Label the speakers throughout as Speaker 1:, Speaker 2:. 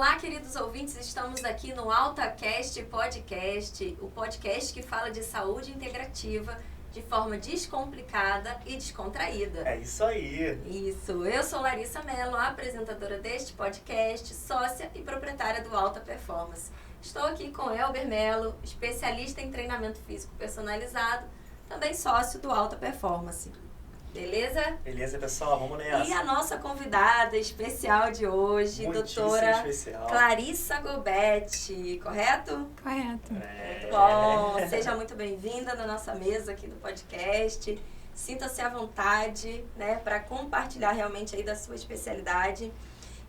Speaker 1: Olá, queridos ouvintes, estamos aqui no AltaCast Podcast, o podcast que fala de saúde integrativa de forma descomplicada e descontraída.
Speaker 2: É isso aí.
Speaker 1: Isso, eu sou Larissa Mello, apresentadora deste podcast, sócia e proprietária do Alta Performance. Estou aqui com Elber Mello, especialista em treinamento físico personalizado, também sócio do Alta Performance. Beleza?
Speaker 2: Beleza, pessoal, vamos nessa.
Speaker 1: E a nossa convidada especial de hoje, doutora
Speaker 2: especial.
Speaker 1: Clarissa Gobetti, correto?
Speaker 3: Correto.
Speaker 1: Muito bom, seja muito bem-vinda na nossa mesa aqui do podcast. Sinta-se à vontade, né, para compartilhar realmente aí da sua especialidade.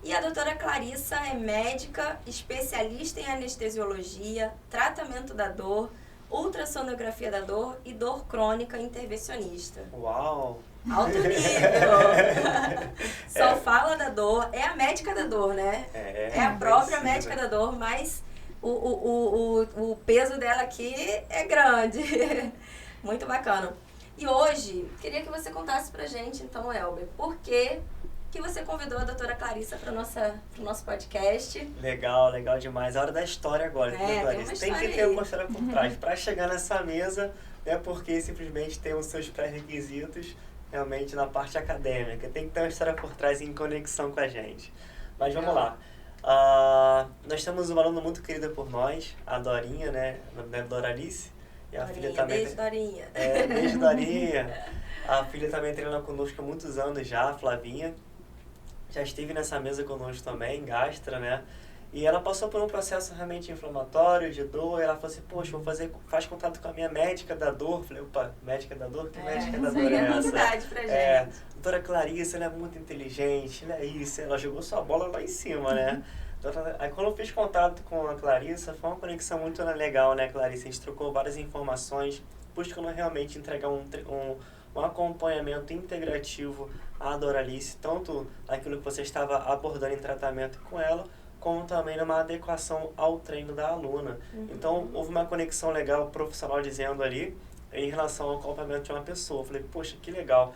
Speaker 1: E a doutora Clarissa é médica, especialista em anestesiologia, tratamento da dor, ultrassonografia da dor e dor crônica intervencionista.
Speaker 2: Uau!
Speaker 1: Alto nível! Só fala da dor, é a médica da dor, né? É a própria médica da dor, mas o peso dela aqui é grande. Muito bacana. E hoje, queria que você contasse pra gente, então, Elber, por que você convidou a doutora Clarissa para o nosso podcast.
Speaker 2: Legal demais. A hora da história agora, Clarissa. Tem que ter uma história por trás. Para chegar nessa mesa, não é porque simplesmente tem os seus pré-requisitos realmente na parte acadêmica. Tem que ter uma história por trás em conexão com a gente. Mas vamos lá. Nós temos uma aluna muito querida por nós, a Dorinha, né? Doralice. E a filha também.
Speaker 1: Beijo, Dorinha.
Speaker 2: Beijo, Dorinha. A filha também treina conosco há muitos anos já, a Flavinha. Já esteve nessa mesa conosco também, gastra, né? E ela passou por um processo realmente inflamatório, de dor. E ela falou assim, poxa, faz contato com a minha médica da dor. Falei, opa, médica da dor? Que médica da dor é essa?
Speaker 1: Novidade pra gente.
Speaker 2: Doutora Clarissa, ela é muito inteligente, ela é isso. Ela jogou sua bola lá em cima, né? Aí quando eu fiz contato com a Clarissa, foi uma conexão muito legal, né, Clarissa? A gente trocou várias informações, buscando realmente entregar um acompanhamento integrativo à Doralice, tanto naquilo que você estava abordando em tratamento com ela, como também numa adequação ao treino da aluna. Então, houve uma conexão legal profissional dizendo ali, em relação ao acompanhamento de uma pessoa. Eu falei, poxa, que legal.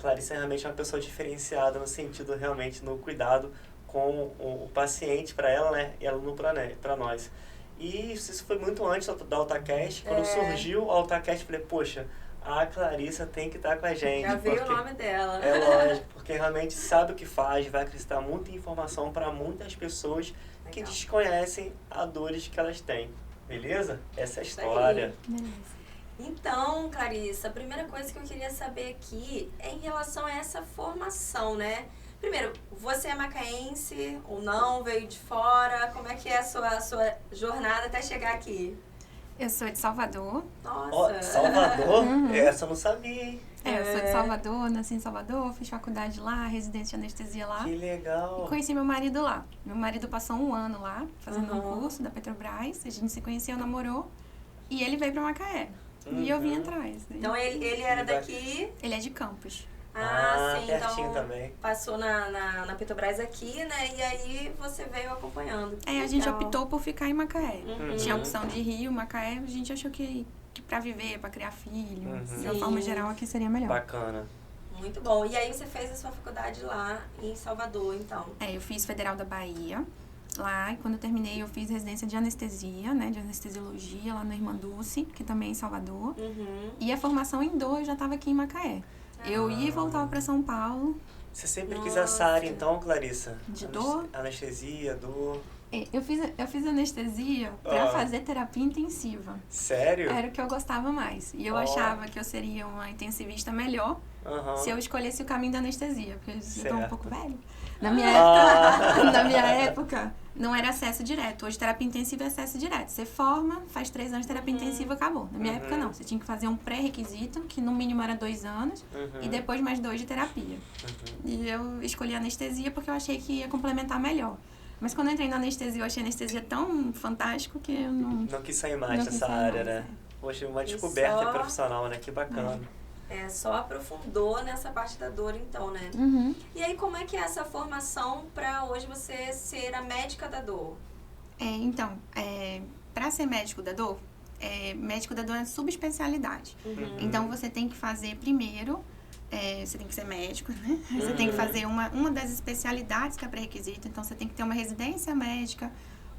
Speaker 2: Clarissa é realmente uma pessoa diferenciada no sentido realmente no cuidado com o paciente para ela, né, e aluno para nós. E isso foi muito antes da AltaCast. Quando surgiu a AltaCast, eu falei, poxa, a Clarissa tem que estar com a gente.
Speaker 1: Já veio o nome dela.
Speaker 2: É lógico, porque realmente sabe o que faz, vai acrescentar muita informação para muitas pessoas que desconhecem as dores que elas têm. Beleza? Essa é a história.
Speaker 1: Então, Clarissa, a primeira coisa que eu queria saber aqui é em relação a essa formação, né? Primeiro, você é macaense ou não? Veio de fora? Como é que é a sua jornada até chegar aqui?
Speaker 3: Eu sou de Salvador.
Speaker 1: Nossa!
Speaker 2: Salvador? Essa eu não sabia, hein?
Speaker 3: Eu sou de Salvador, nasci em Salvador, fiz faculdade lá, residência de anestesia lá.
Speaker 2: Que legal!
Speaker 3: E conheci meu marido lá. Meu marido passou 1 ano lá, fazendo um curso da Petrobras. A gente se conheceu, namorou. E ele veio pra Macaé. E eu vim atrás.
Speaker 1: Então ele era daqui?
Speaker 3: Ele é de Campos.
Speaker 1: Sim,
Speaker 2: pertinho
Speaker 1: então
Speaker 2: também.
Speaker 1: Passou na Petrobras aqui, né? E aí você veio acompanhando.
Speaker 3: A gente optou por ficar em Macaé. Tinha a opção de Rio, Macaé. A gente achou que pra viver, pra criar filho, de uma forma geral, aqui seria melhor.
Speaker 2: Bacana.
Speaker 1: Muito bom. E aí você fez a sua faculdade lá em Salvador, então?
Speaker 3: Eu fiz Federal da Bahia. Lá, e quando eu terminei, eu fiz residência de anestesia, né? De anestesiologia, lá no Irmã Dulce, que também é em Salvador. E a formação em dor, eu já estava aqui em Macaé. Eu ia e voltava para São Paulo.
Speaker 2: Você sempre quis essa área, então, Clarissa?
Speaker 3: De dor?
Speaker 2: Anestesia, dor...
Speaker 3: Eu fiz anestesia para fazer terapia intensiva.
Speaker 2: Sério?
Speaker 3: Era o que eu gostava mais. E eu achava que eu seria uma intensivista melhor se eu escolhesse o caminho da anestesia, porque eu tô um pouco velho. Na minha época, não era acesso direto. Hoje, terapia intensiva é acesso direto. Você forma, faz 3 anos de terapia intensiva, acabou. Na minha época, não. Você tinha que fazer um pré-requisito, que no mínimo era 2 anos, e depois mais 2 de terapia. E eu escolhi anestesia porque eu achei que ia complementar melhor. Mas quando eu entrei na anestesia, eu achei a anestesia tão fantástico que eu não
Speaker 2: quis sair mais dessa área, né? Poxa, uma descoberta profissional, né? Que bacana.
Speaker 1: Só aprofundou nessa parte da dor, então, né? E aí, como é que é essa formação para hoje você ser a médica da dor?
Speaker 3: Então, para ser médico da dor é subespecialidade. Então, você tem que fazer primeiro você tem que ser médico, né? Você tem que fazer uma das especialidades que é pré-requisito. Então, você tem que ter uma residência médica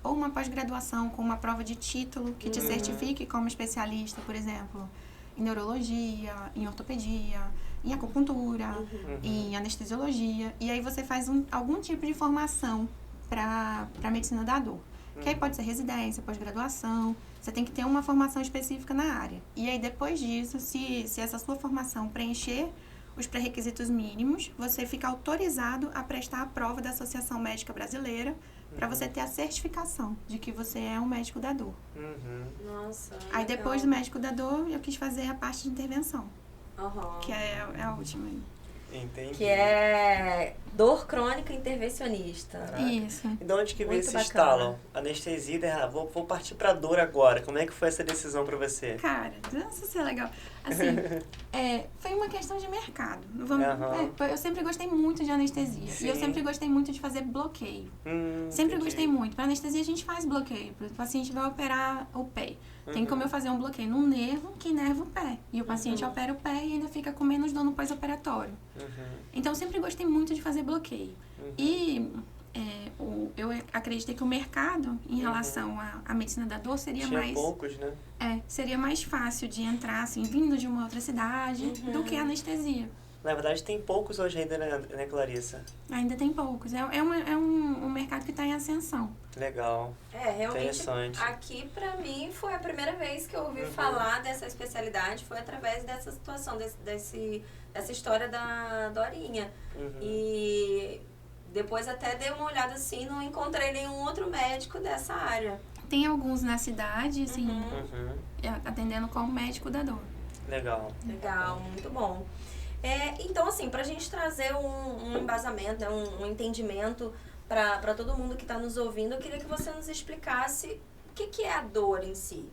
Speaker 3: ou uma pós-graduação com uma prova de título que te certifique como especialista, por exemplo, em neurologia, em ortopedia, em acupuntura, em anestesiologia. E aí você faz algum tipo de formação para a medicina da dor. Que aí pode ser residência, pós-graduação. Você tem que ter uma formação específica na área. E aí, depois disso, se essa sua formação preencher os pré-requisitos mínimos, você fica autorizado a prestar a prova da Associação Médica Brasileira para você ter a certificação de que você é um médico da dor.
Speaker 1: Nossa.
Speaker 3: Aí, depois do médico da dor, eu quis fazer a parte de intervenção, que é a última.
Speaker 2: Entendi.
Speaker 1: Que é dor crônica intervencionista.
Speaker 3: Isso.
Speaker 2: E de onde que veio esse estalo? Anestesia, vou partir pra dor agora. Como é que foi essa decisão pra você?
Speaker 3: Cara, nossa, isso é legal. Assim, foi uma questão de mercado. Eu sempre gostei muito de anestesia. Sim. E eu sempre gostei muito de fazer bloqueio. Sempre gostei muito. Para anestesia a gente faz bloqueio. O paciente vai operar o pé. Tem como eu fazer um bloqueio num nervo que inerva o pé. E o paciente opera o pé e ainda fica com menos dor no pós-operatório. Então, eu sempre gostei muito de fazer bloqueio. E eu acreditei que o mercado, em relação à medicina da dor, seria
Speaker 2: Tinha
Speaker 3: mais...
Speaker 2: poucos, né?
Speaker 3: Seria mais fácil de entrar, assim, vindo de uma outra cidade, do que a anestesia.
Speaker 2: Na verdade, tem poucos hoje ainda, né, Clarissa?
Speaker 3: Ainda tem poucos. É um mercado que está em ascensão.
Speaker 2: Legal.
Speaker 1: Realmente,
Speaker 2: interessante.
Speaker 1: Aqui pra mim foi a primeira vez que eu ouvi falar dessa especialidade, foi através dessa situação, dessa história da Dorinha. E depois até dei uma olhada assim, não encontrei nenhum outro médico dessa área.
Speaker 3: Tem alguns na cidade, assim, atendendo como médico da dor.
Speaker 2: Legal.
Speaker 1: Legal, muito bom. Então, assim, pra gente trazer um embasamento, um entendimento para todo mundo que está nos ouvindo, eu queria que você nos explicasse o que é a dor em si.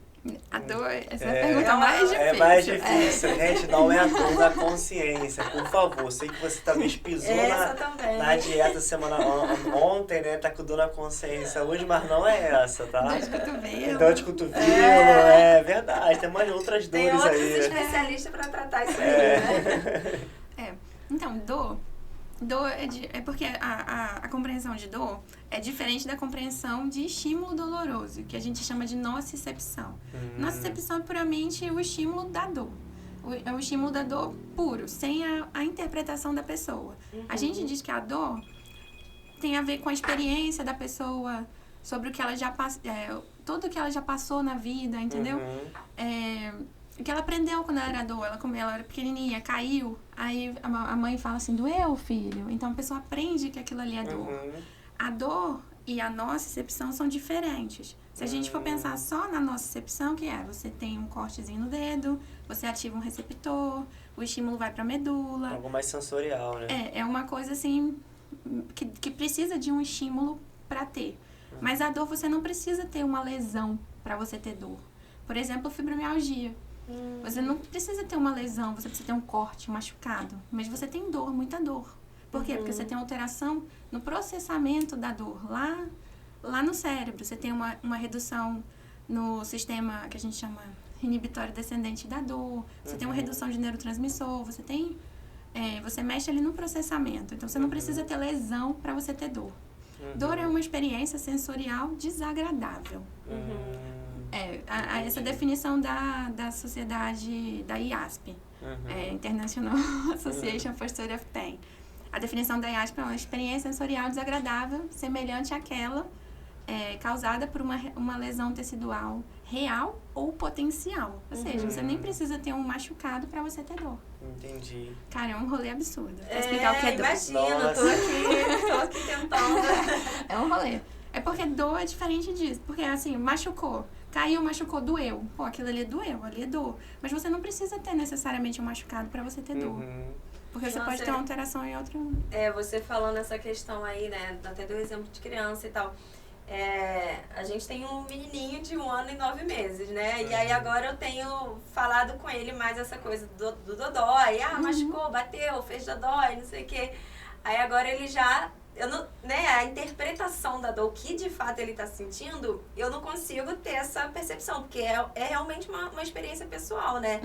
Speaker 3: A dor, essa é a pergunta mais difícil.
Speaker 2: É mais difícil, gente, não é a dor da consciência, por favor. Sei que você talvez pisou na dieta semana ontem, né? Tá com dor na consciência hoje, mas não é essa, tá?
Speaker 3: Dor de cotovelo.
Speaker 2: Dor de cotovelo, é verdade. Tem mais outras dores aí.
Speaker 1: Tem outros especialistas para tratar isso aí, né?
Speaker 3: Então, dor é porque a compreensão de dor é diferente da compreensão de estímulo doloroso, que a gente chama de nocicepção. Nocicepção é puramente o estímulo da dor. É o estímulo da dor puro, sem a interpretação da pessoa. A gente diz que a dor tem a ver com a experiência da pessoa, sobre o que ela já tudo que ela já passou na vida, entendeu? O que ela aprendeu quando ela era dor, ela era pequenininha, caiu, aí a mãe fala assim, doeu, filho? Então a pessoa aprende que aquilo ali é dor. A dor e a nocicepção são diferentes. Se a gente for pensar só na nocicepção, que você tem um cortezinho no dedo, você ativa um receptor, o estímulo vai pra medula.
Speaker 2: Algo mais sensorial, né?
Speaker 3: É uma coisa assim, que precisa de um estímulo pra ter. Mas a dor, você não precisa ter uma lesão pra você ter dor. Por exemplo, fibromialgia. Você não precisa ter uma lesão, você precisa ter um corte, um machucado. Mas você tem dor, muita dor. Por quê? Porque você tem alteração no processamento da dor, lá no cérebro. Você tem uma redução no sistema que a gente chama inibitório descendente da dor. Você tem uma redução de neurotransmissor. Você mexe ali no processamento. Então, você não precisa ter lesão para você ter dor. Dor é uma experiência sensorial desagradável. Essa definição da sociedade, da IASP, International Association for Study of Pain. A definição da IASP é uma experiência sensorial desagradável, semelhante àquela causada por uma lesão tecidual real ou potencial. Ou seja, você nem precisa ter um machucado para você ter dor.
Speaker 2: Entendi.
Speaker 3: Cara, é um rolê absurdo. Pra explicar o que é dor.
Speaker 1: Imagina, tô aqui tentando.
Speaker 3: É um rolê. É porque dor é diferente disso. Porque, assim, machucou. Caiu, machucou, doeu. Pô, aquilo ali doeu, ali é dor. Mas você não precisa ter necessariamente um machucado pra você ter dor. Porque você pode ter uma alteração em outro...
Speaker 1: Você falando essa questão aí, né? Até do exemplo de criança e tal. A gente tem um menininho de 1 ano e 9 meses, né? E aí agora eu tenho falado com ele mais essa coisa do dodói. Machucou, bateu, fez dodói, não sei o quê. Aí agora ele já... a interpretação da dor, o que de fato ele está sentindo, eu não consigo ter essa percepção, porque é realmente uma experiência pessoal, né?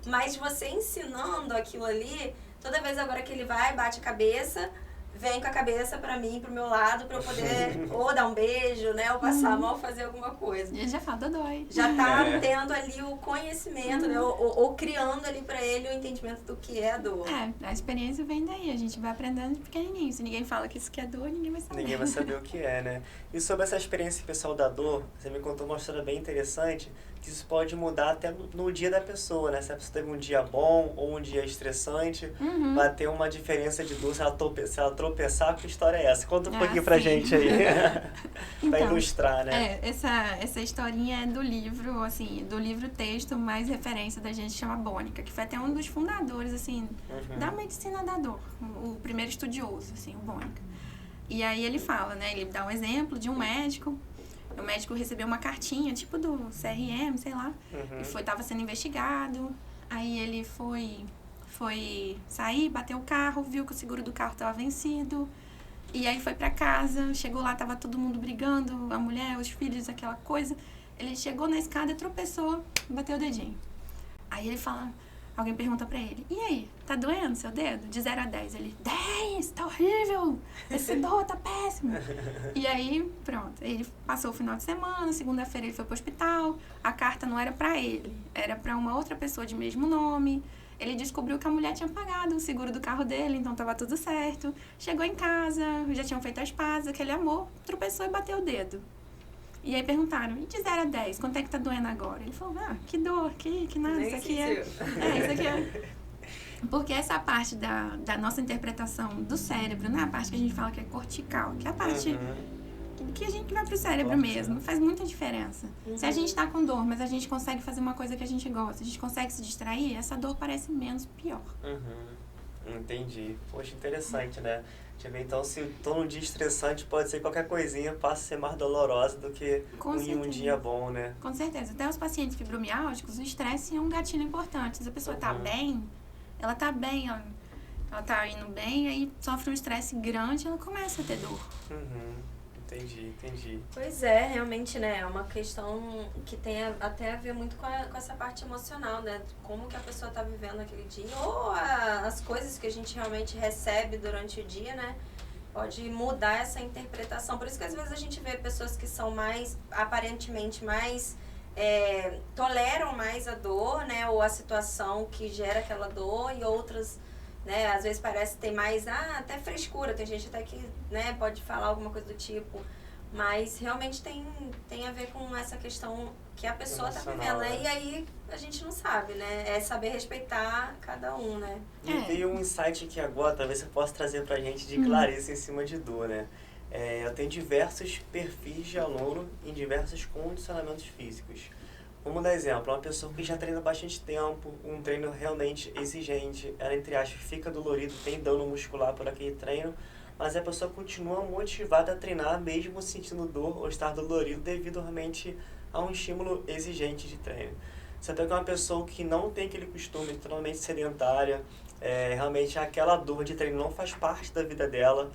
Speaker 1: Mas você ensinando aquilo ali, toda vez agora que ele vai, bate a cabeça, vem com a cabeça pra mim, pro meu lado, pra eu poder ou dar um beijo, né? Ou passar a mão, fazer alguma coisa.
Speaker 3: E ele já fala, dói.
Speaker 1: Já tá tendo ali o conhecimento, né? Ou criando ali pra ele o entendimento do que é a dor.
Speaker 3: A experiência vem daí, a gente vai aprendendo de pequenininho. Se ninguém fala que isso que é dor, ninguém vai saber.
Speaker 2: Ninguém vai saber o que é, né? E sobre essa experiência pessoal da dor, você me contou uma história bem interessante, que isso pode mudar até no dia da pessoa, né? Se a pessoa teve um dia bom ou um dia estressante, vai ter uma diferença de dor se ela tropeçar, que história é essa? Conta um pouquinho pra gente aí, pra ilustrar, né?
Speaker 3: Essa historinha é do livro, assim, do livro texto mais referência da gente, chama Bônica, que foi até um dos fundadores, assim, da medicina da dor, o primeiro estudioso, assim, o Bônica. E aí ele fala, né, ele dá um exemplo de um médico. O médico recebeu uma cartinha, tipo do CRM, sei lá, e tava sendo investigado. Aí ele foi sair, bateu o carro, viu que o seguro do carro tava vencido. E aí foi pra casa, chegou lá, tava todo mundo brigando, a mulher, os filhos, aquela coisa. Ele chegou na escada, tropeçou, bateu o dedinho. Aí ele fala, alguém pergunta pra ele, e aí, tá doendo seu dedo? De 0 a 10. Ele, 10, tá horrível, esse dor tá péssimo. E aí, pronto, ele passou o final de semana, segunda-feira ele foi pro hospital, a carta não era pra ele, era pra uma outra pessoa de mesmo nome. Ele descobriu que a mulher tinha pagado o seguro do carro dele, então tava tudo certo. Chegou em casa, já tinham feito as pazes, aquele amor, tropeçou e bateu o dedo. E aí perguntaram, e de 0 a 10, quanto é que tá doendo agora? Ele falou, que dor, que nada, isso aqui isso aqui é... Porque essa parte da nossa interpretação do cérebro, né? A parte que a gente fala que é cortical, que é a parte que a gente vai pro cérebro mesmo, faz muita diferença. Se a gente tá com dor, mas a gente consegue fazer uma coisa que a gente gosta, a gente consegue se distrair, essa dor parece menos pior.
Speaker 2: Entendi. Poxa, interessante, né? Deixa eu ver, então, se tô num dia estressante, pode ser qualquer coisinha, passa a ser mais dolorosa do que um dia bom, né?
Speaker 3: Com certeza. Até os pacientes fibromiálgicos, o estresse é um gatilho importante. Se a pessoa tá bem, ela tá bem, ela tá indo bem, aí sofre um estresse grande, ela começa a ter dor.
Speaker 2: Entendi.
Speaker 1: Pois é, realmente, né, é uma questão que tem até a ver muito com essa parte emocional, né, como que a pessoa tá vivendo aquele dia, ou as coisas que a gente realmente recebe durante o dia, né, pode mudar essa interpretação. Por isso que às vezes a gente vê pessoas que são aparentemente mais, toleram mais a dor, né, ou a situação que gera aquela dor, e outras, né, às vezes parece ter mais, até frescura, tem gente até que, né, pode falar alguma coisa do tipo, mas realmente tem a ver com essa questão que a pessoa está vivendo, né? E aí a gente não sabe, né, é saber respeitar cada um, né.
Speaker 2: Me veio um insight aqui agora, talvez você possa trazer pra gente de Clarice em cima de dor, né. Eu tenho diversos perfis de aluno em diversos condicionamentos físicos. Vamos dar exemplo, uma pessoa que já treina bastante tempo, um treino realmente exigente, ela, entre aspas, fica dolorido, tem dano muscular por aquele treino, mas a pessoa continua motivada a treinar mesmo sentindo dor ou estar dolorido devido realmente a um estímulo exigente de treino. Você pega uma pessoa que não tem aquele costume, totalmente sedentária, realmente aquela dor de treino não faz parte da vida dela.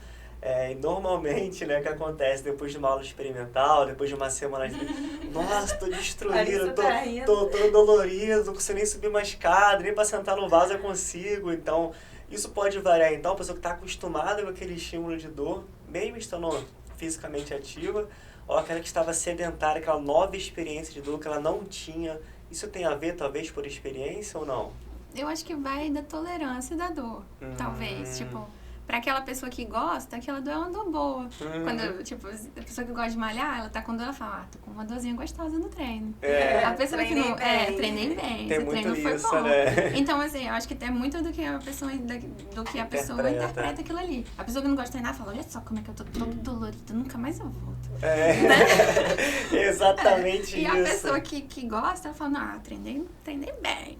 Speaker 2: E normalmente, né, o que acontece depois de uma aula experimental, depois de uma semana de... Nossa, tô destruído, tô dolorido, não consigo nem subir uma escada, nem pra sentar no vaso eu consigo. Então, isso pode variar. Então, a pessoa que tá acostumada com aquele estímulo de dor, mesmo estando fisicamente ativa, ou aquela que estava sedentária, aquela nova experiência de dor que ela não tinha, isso tem a ver, talvez, por experiência ou não?
Speaker 3: Eu acho que vai da tolerância da dor, talvez, tipo... Pra aquela pessoa que gosta, aquela dor é uma dor boa. Quando, tipo, a pessoa que gosta de malhar, ela tá com dor, ela fala, tô com uma dorzinha gostosa no treino. A pessoa que não... treinei bem,
Speaker 2: tem
Speaker 3: esse treino foi
Speaker 2: isso,
Speaker 3: bom.
Speaker 2: Né?
Speaker 3: Então, assim, eu acho que tem muito do que a pessoa interpreta aquilo ali. A pessoa que não gosta de treinar fala, olha só como é que eu tô todo dolorido, nunca mais eu volto.
Speaker 2: Exatamente
Speaker 3: e
Speaker 2: isso.
Speaker 3: E a pessoa que gosta, ela fala, não, treinei bem.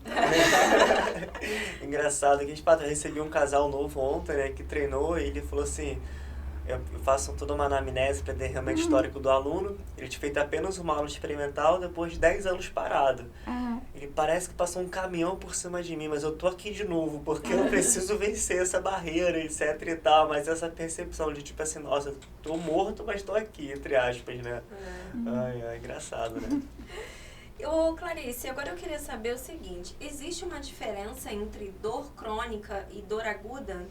Speaker 2: Engraçado que eu recebi um casal novo ontem, né, que treinou, e ele falou assim, eu faço toda uma anamnese para ter realmente histórico do aluno, ele tinha feito apenas uma aula experimental depois de 10 anos parado. Ele parece que passou um caminhão por cima de mim, mas eu tô aqui de novo, porque eu preciso vencer essa barreira, etc e tal, mas essa percepção de tipo assim, nossa, tô morto, mas tô aqui, entre aspas, né? Engraçado, né?
Speaker 1: Ô, Clarice, agora eu queria saber o seguinte, existe uma diferença entre dor crônica e dor aguda?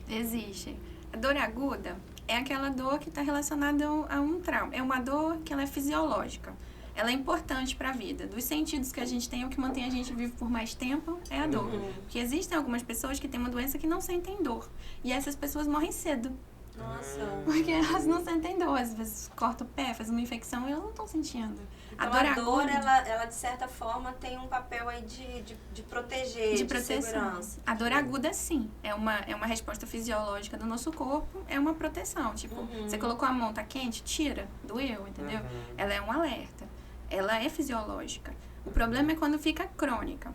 Speaker 3: Existe. A dor aguda é aquela dor que está relacionada a um trauma. É uma dor que ela é fisiológica. Ela é importante para a vida. Dos sentidos que a gente tem, o que mantém a gente vivo por mais tempo é a dor. Porque existem algumas pessoas que têm uma doença que não sentem dor. E essas pessoas morrem cedo.
Speaker 1: Nossa.
Speaker 3: Porque elas não sentem dor. Às vezes corta o pé, faz uma infecção e elas não estão sentindo.
Speaker 1: Então, a dor ela, de certa forma, tem um papel aí de proteger, de proteção. Segurança.
Speaker 3: A dor aguda, sim. É uma resposta fisiológica do nosso corpo, é uma proteção. Tipo, você colocou a mão, tá quente? Tira, doeu, entendeu? Ela é um alerta. Ela é fisiológica. O problema é quando fica crônica.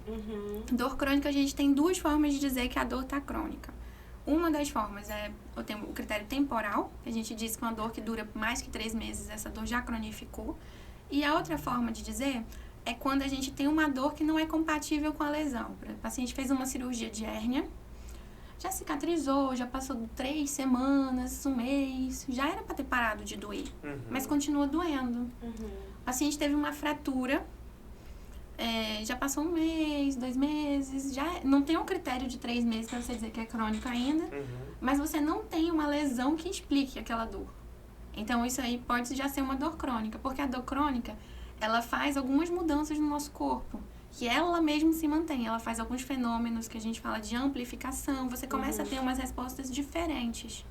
Speaker 3: Dor crônica, a gente tem duas formas de dizer que a dor tá crônica. Uma das formas é o critério temporal, que a gente diz que uma dor que dura mais que 3 meses, essa dor já cronificou. E a outra forma de dizer é quando a gente tem uma dor que não é compatível com a lesão. O paciente fez uma cirurgia de hérnia, já cicatrizou, já passou 3 semanas, 1 mês, já era para ter parado de doer, mas continua doendo. O paciente teve uma fratura, já passou 1 mês, 2 meses, já não tem um critério de 3 meses para você dizer que é crônico ainda, mas você não tem uma lesão que explique aquela dor. Então, isso aí pode já ser uma dor crônica, porque a dor crônica, ela faz algumas mudanças no nosso corpo, que ela mesma se mantém. Ela faz alguns fenômenos que a gente fala de amplificação. Você começa a ter umas respostas diferentes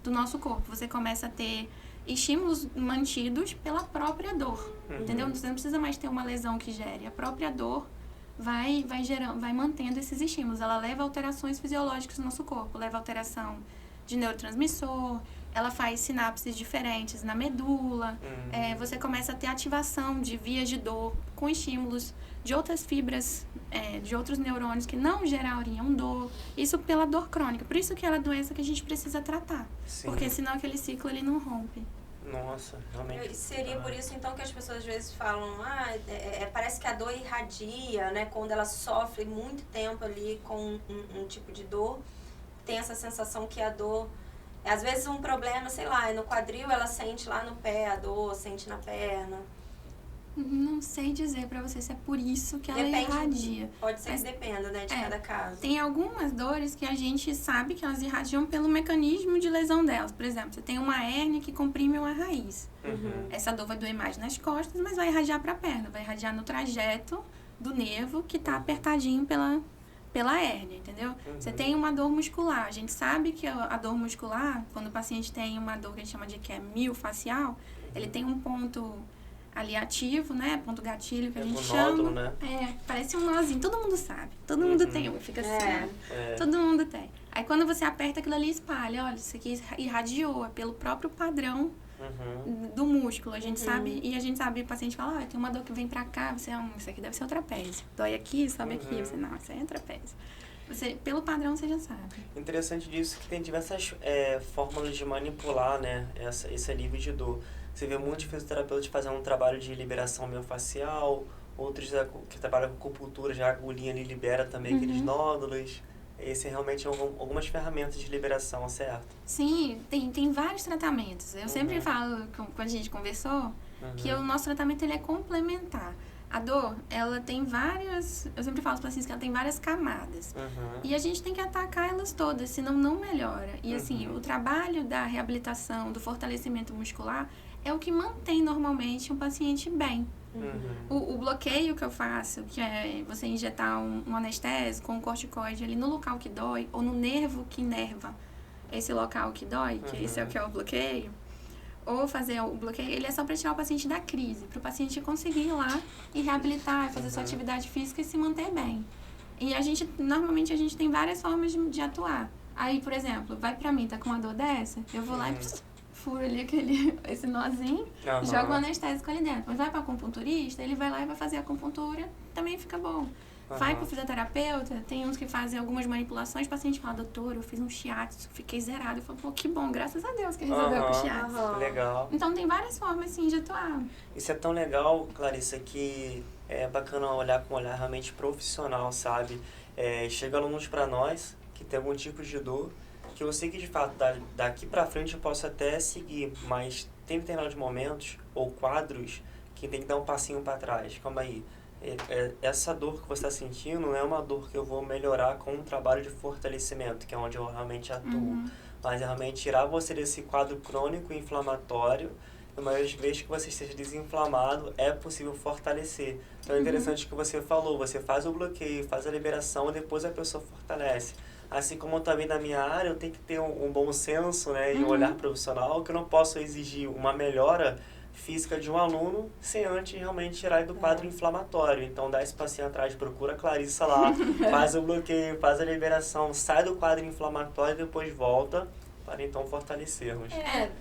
Speaker 3: do nosso corpo. Você começa a ter estímulos mantidos pela própria dor, entendeu? Você não precisa mais ter uma lesão que gere. A própria dor vai mantendo esses estímulos. Ela leva a alterações fisiológicas no nosso corpo. Leva a alteração de neurotransmissor, ela faz sinapses diferentes na medula, você começa a ter ativação de vias de dor com estímulos de outras fibras, de outros neurônios que não gerariam dor. Isso pela dor crônica. Por isso que ela é a doença que a gente precisa tratar. Sim. Porque senão aquele ciclo ele não rompe.
Speaker 2: Nossa, realmente.
Speaker 1: Seria por isso então que as pessoas às vezes falam, parece que a dor irradia, né? Quando ela sofre muito tempo ali com um tipo de dor, tem essa sensação que a dor... Às vezes um problema, sei lá, no quadril ela sente lá no pé a dor, sente na perna.
Speaker 3: Não sei dizer pra você se é por isso que ela irradia.
Speaker 1: Pode ser que dependa, né, de cada caso.
Speaker 3: Tem algumas dores que a gente sabe que elas irradiam pelo mecanismo de lesão delas. Por exemplo, você tem uma hérnia que comprime uma raiz. Essa dor vai doer mais nas costas, mas vai irradiar pra perna. Vai irradiar no trajeto do nervo que tá apertadinho pela hérnia, entendeu? Você tem uma dor muscular. A gente sabe que a dor muscular, quando o paciente tem uma dor que a gente chama de que é miofascial, ele tem um ponto ali ativo, né? Ponto gatilho que a gente chama.
Speaker 2: Nódulo, né?
Speaker 3: Parece um nozinho. Todo mundo sabe. Todo mundo tem um. Fica assim. Todo mundo tem. Aí quando você aperta aquilo ali, espalha. Olha, isso aqui irradiou. É pelo próprio padrão do músculo. A gente sabe, e a gente sabe, o paciente fala, tem uma dor que vem pra cá, você, isso aqui deve ser o trapézio. Dói aqui, sobe aqui. Você, não, isso aí é trapézio. Você, pelo padrão, você já sabe.
Speaker 2: Interessante disso que tem diversas fórmulas de manipular, né, esse alívio de dor. Você vê muitos fisioterapeutas fazendo um trabalho de liberação miofascial, outros que trabalham com acupuntura, já a agulhinha ali libera também aqueles nódulos. Esse realmente é algumas ferramentas de liberação, certo?
Speaker 3: Sim, tem vários tratamentos. Eu sempre falo, quando a gente conversou, que o nosso tratamento ele é complementar. A dor, ela tem várias... Eu sempre falo para os pacientes que ela tem várias camadas. E a gente tem que atacar elas todas, senão não melhora. E assim, o trabalho da reabilitação, do fortalecimento muscular, é o que mantém normalmente um paciente bem. O bloqueio que eu faço, que é você injetar um anestésico com um corticoide ali no local que dói, ou no nervo que inerva esse local que dói, que esse é o que é o bloqueio, ou fazer o bloqueio, ele é só para tirar o paciente da crise, para o paciente conseguir ir lá e reabilitar, fazer sua atividade física e se manter bem. E normalmente a gente tem várias formas de atuar. Aí, por exemplo, vai pra mim, tá com uma dor dessa, eu vou lá e furo ali esse nozinho, jogo um anestésico ali dentro. Mas vai pra acupunturista, ele vai lá e vai fazer a acupuntura, também fica bom. Vai pro fisioterapeuta, tem uns que fazem algumas manipulações, o paciente fala, doutor, eu fiz um shiatsu, fiquei zerado. Eu falo, pô, que bom, graças a Deus que resolveu com o shiatsu.
Speaker 2: Legal.
Speaker 3: Então tem várias formas, sim, de atuar.
Speaker 2: Isso é tão legal, Clarissa, que é bacana olhar com um olhar realmente profissional, sabe? Chega alunos pra nós que tem algum tipo de dor, que eu sei que de fato daqui pra frente eu posso até seguir, mas tem determinados momentos ou quadros que tem que dar um passinho pra trás. Calma aí. essa dor que você está sentindo não é uma dor que eu vou melhorar com um trabalho de fortalecimento, que é onde eu realmente atuo, mas é realmente tirar você desse quadro crônico inflamatório. Uma vez que você esteja desinflamado, é possível fortalecer. Então é interessante que você falou, você faz o bloqueio, faz a liberação e depois a pessoa fortalece. Assim como também na minha área, eu tenho que ter um bom senso, né, e um olhar profissional, que eu não posso exigir uma melhora física de um aluno sem antes realmente tirar ele do quadro inflamatório. Então dá esse passinho atrás, procura a Clarissa lá, faz o bloqueio, faz a liberação, sai do quadro inflamatório e depois volta para então fortalecermos.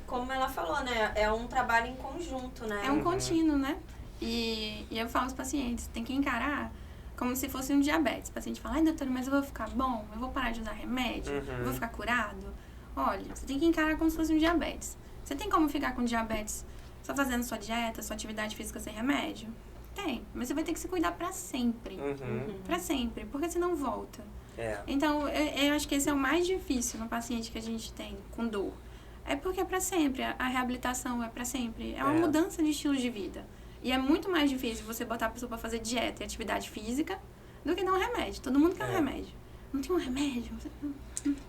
Speaker 1: Como ela falou, né? É um trabalho em conjunto, né?
Speaker 3: É um contínuo, né? E eu falo aos pacientes, tem que encarar como se fosse um diabetes. O paciente fala, ai doutora, mas eu vou ficar bom? Eu vou parar de usar remédio? Eu vou ficar curado? Olha, você tem que encarar como se fosse um diabetes. Você tem como ficar com diabetes só fazendo sua dieta, sua atividade física sem remédio? Tem, mas você vai ter que se cuidar pra sempre. Pra sempre, porque senão volta. Então, eu acho que esse é o mais difícil no paciente que a gente tem com dor. É porque é pra sempre, a reabilitação é pra sempre. É uma mudança de estilo de vida. E é muito mais difícil você botar a pessoa pra fazer dieta e atividade física do que dar um remédio. Todo mundo quer um remédio. Não tem um remédio?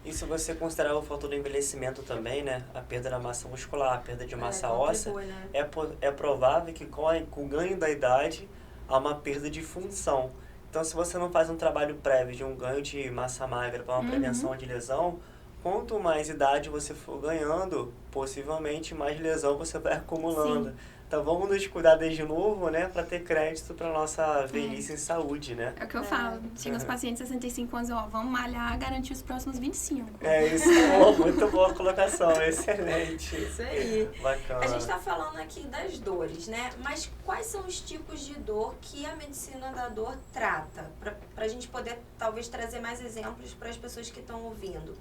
Speaker 2: E se você considerar o fator do envelhecimento também, né? A perda da massa muscular, a perda de massa óssea, né? É provável que com o ganho da idade há uma perda de função. Então, se você não faz um trabalho prévio de um ganho de massa magra para uma prevenção de lesão, quanto mais idade você for ganhando, possivelmente mais lesão você vai acumulando. Sim. Então, vamos nos cuidar desde novo, né? Para ter crédito para nossa velhice em saúde, né?
Speaker 3: É o que eu falo. Chega os pacientes de 65 anos, vamos malhar, garantir os próximos 25.
Speaker 2: Isso, muito boa colocação, excelente.
Speaker 1: Isso aí.
Speaker 2: Bacana.
Speaker 1: A gente está falando aqui das dores, né? Mas quais são os tipos de dor que a medicina da dor trata? Para a gente poder, talvez, trazer mais exemplos para as pessoas que estão ouvindo.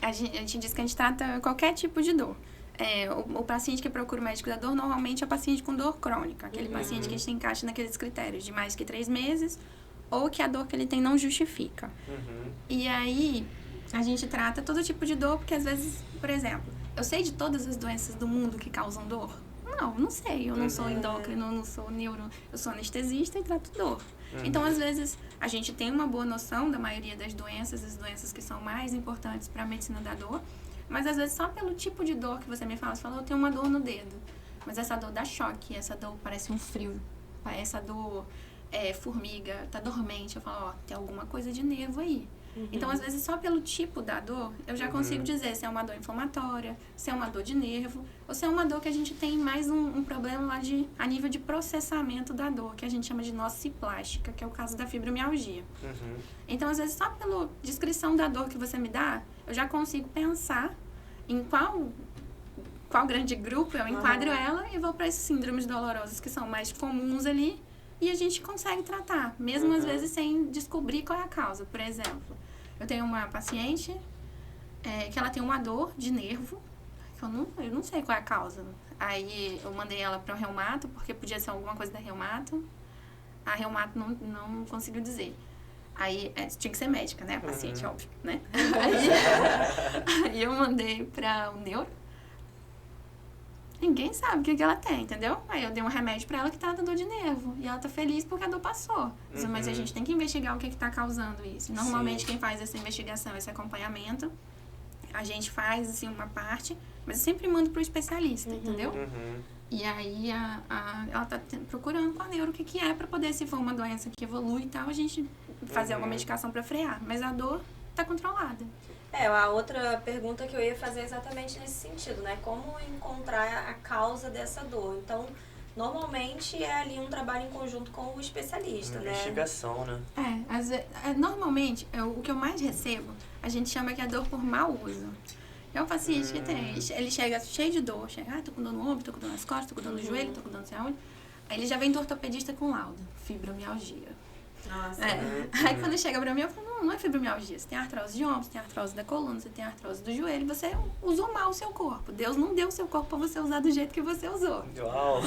Speaker 3: A gente diz que a gente trata qualquer tipo de dor. O paciente que procura o médico da dor normalmente é o paciente com dor crônica, aquele paciente que se encaixa naqueles critérios de mais que 3 meses ou que a dor que ele tem não justifica. E aí a gente trata todo tipo de dor, porque às vezes, por exemplo, eu sei de todas as doenças do mundo que causam dor? Não sei, eu não sou endócrino, eu não sou neuro, eu sou anestesista e trato dor. Então, às vezes, a gente tem uma boa noção da maioria das doenças, as doenças que são mais importantes para a medicina da dor, mas às vezes só pelo tipo de dor que você me fala, você fala, eu tenho uma dor no dedo, mas essa dor dá choque, essa dor parece um frio, essa dor formiga, tá dormente, eu falo, tem alguma coisa de nervo aí. Então, às vezes, só pelo tipo da dor, eu já consigo dizer se é uma dor inflamatória, se é uma dor de nervo, ou se é uma dor que a gente tem mais um problema lá a nível de processamento da dor, que a gente chama de nociplástica, que é o caso da fibromialgia. Então, às vezes, só pela descrição da dor que você me dá, eu já consigo pensar em qual grande grupo eu enquadro ela e vou para esses síndromes dolorosas que são mais comuns ali, e a gente consegue tratar, mesmo às vezes sem descobrir qual é a causa. Por exemplo, eu tenho uma paciente que ela tem uma dor de nervo, que eu não sei qual é a causa. Aí eu mandei ela para o reumato, porque podia ser alguma coisa da reumato. A reumato não conseguiu dizer. Aí tinha que ser médica, né? A paciente, óbvio, né? Aí eu mandei para o neuro. Ninguém sabe o que ela tem, entendeu? Aí eu dei um remédio pra ela que trata dor de nervo. E ela tá feliz porque a dor passou. Mas a gente tem que investigar o que tá causando isso. Normalmente quem faz essa investigação, esse acompanhamento, a gente faz assim uma parte, mas eu sempre mando pro especialista, entendeu? E aí ela tá procurando com a neuro o que é pra poder, se for uma doença que evolui e tal, a gente fazer alguma medicação pra frear. Mas a dor tá controlada.
Speaker 1: A outra pergunta que eu ia fazer é exatamente nesse sentido, né? Como encontrar a causa dessa dor? Então, normalmente é ali um trabalho em conjunto com o especialista, né?
Speaker 2: Investigação, né?
Speaker 3: Normalmente, o que eu mais recebo, a gente chama que é dor por mau uso. É um paciente que tem, ele chega cheio de dor, tô com dor no ombro, tô com dor nas costas, tô com dor no joelho, tô com dor não sei aonde. Aí ele já vem do ortopedista com laudo, fibromialgia.
Speaker 1: Nossa.
Speaker 3: Aí quando chega pra mim, eu falo, não é fibromialgia, você tem artrose de ombro, você tem artrose da coluna, você tem artrose do joelho, você usou mal o seu corpo. Deus não deu o seu corpo pra você usar do jeito que você usou.
Speaker 2: Uau!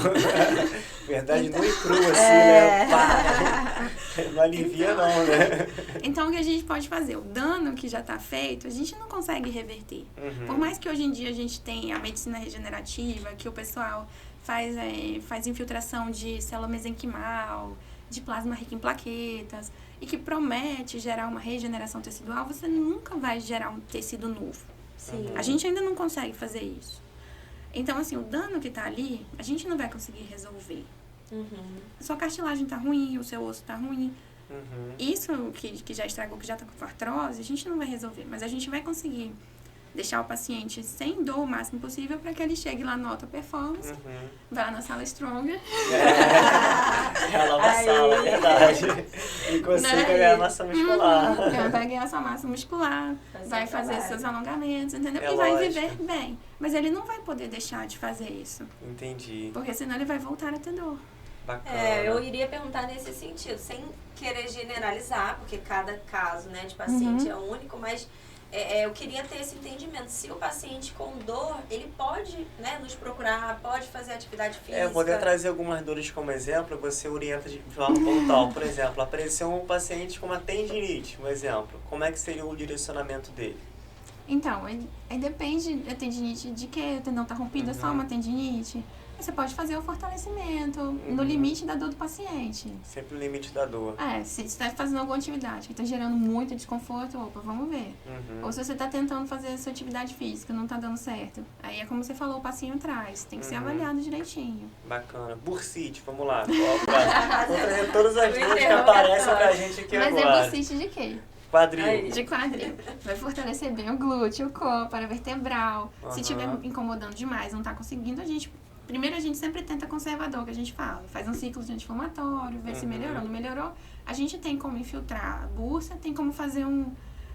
Speaker 2: Verdade nua e crua, assim, né? Pá. Não alivia não, né?
Speaker 3: Então, o que a gente pode fazer? O dano que já tá feito, a gente não consegue reverter. Por mais que hoje em dia a gente tenha a medicina regenerativa, que o pessoal faz infiltração de célula mesenquimal, de plasma rico em plaquetas e que promete gerar uma regeneração tecidual, você nunca vai gerar um tecido novo.
Speaker 1: Sim.
Speaker 3: A gente ainda não consegue fazer isso. Então, assim, o dano que tá ali, a gente não vai conseguir resolver. A sua cartilagem tá ruim, o seu osso tá ruim. Isso que já estragou, que já tá com artrose, a gente não vai resolver. Mas a gente vai conseguir deixar o paciente sem dor o máximo possível para que ele chegue lá no alta performance, vai lá na sala Stronger.
Speaker 2: É a nova sala, é verdade. E consiga ganhar massa muscular.
Speaker 3: Vai ganhar sua massa muscular, vai fazer seus alongamentos, entendeu?
Speaker 2: É
Speaker 3: e vai
Speaker 2: lógico.
Speaker 3: viver bem. Mas ele não vai poder deixar de fazer isso.
Speaker 2: Entendi.
Speaker 3: Porque senão ele vai voltar a ter dor.
Speaker 2: Bacana.
Speaker 1: Eu iria perguntar nesse sentido, sem querer generalizar, porque cada caso, né, de paciente é único, mas eu queria ter esse entendimento. Se o paciente com dor, ele pode, né, nos procurar, pode fazer atividade física.
Speaker 2: Eu vou até trazer algumas dores como exemplo, você orienta de forma pontual. Por exemplo, apareceu um paciente com uma tendinite, um exemplo. Como é que seria o direcionamento dele?
Speaker 3: Então, aí depende da tendinite de que o tendão tá rompido, é só uma tendinite. Você pode fazer o fortalecimento no limite da dor do paciente.
Speaker 2: Sempre o limite da dor.
Speaker 3: Se você está fazendo alguma atividade que está gerando muito desconforto, vamos ver. Ou se você está tentando fazer a sua atividade física, não está dando certo. Aí é como você falou, o passinho atrás. Tem que ser avaliado direitinho.
Speaker 2: Bacana. Bursite, vamos lá. Vou trazer todas as dores que aparecem pra gente aqui agora.
Speaker 3: Mas é bursite de quê?
Speaker 2: Quadril.
Speaker 3: De quadril. Vai fortalecer bem o glúteo, o core, vertebral. Se estiver incomodando demais, não está conseguindo, primeiro a gente sempre tenta conservador, que a gente fala. Faz um ciclo de anti-inflamatório, vê se melhorou. Não melhorou, a gente tem como infiltrar a bursa, tem como fazer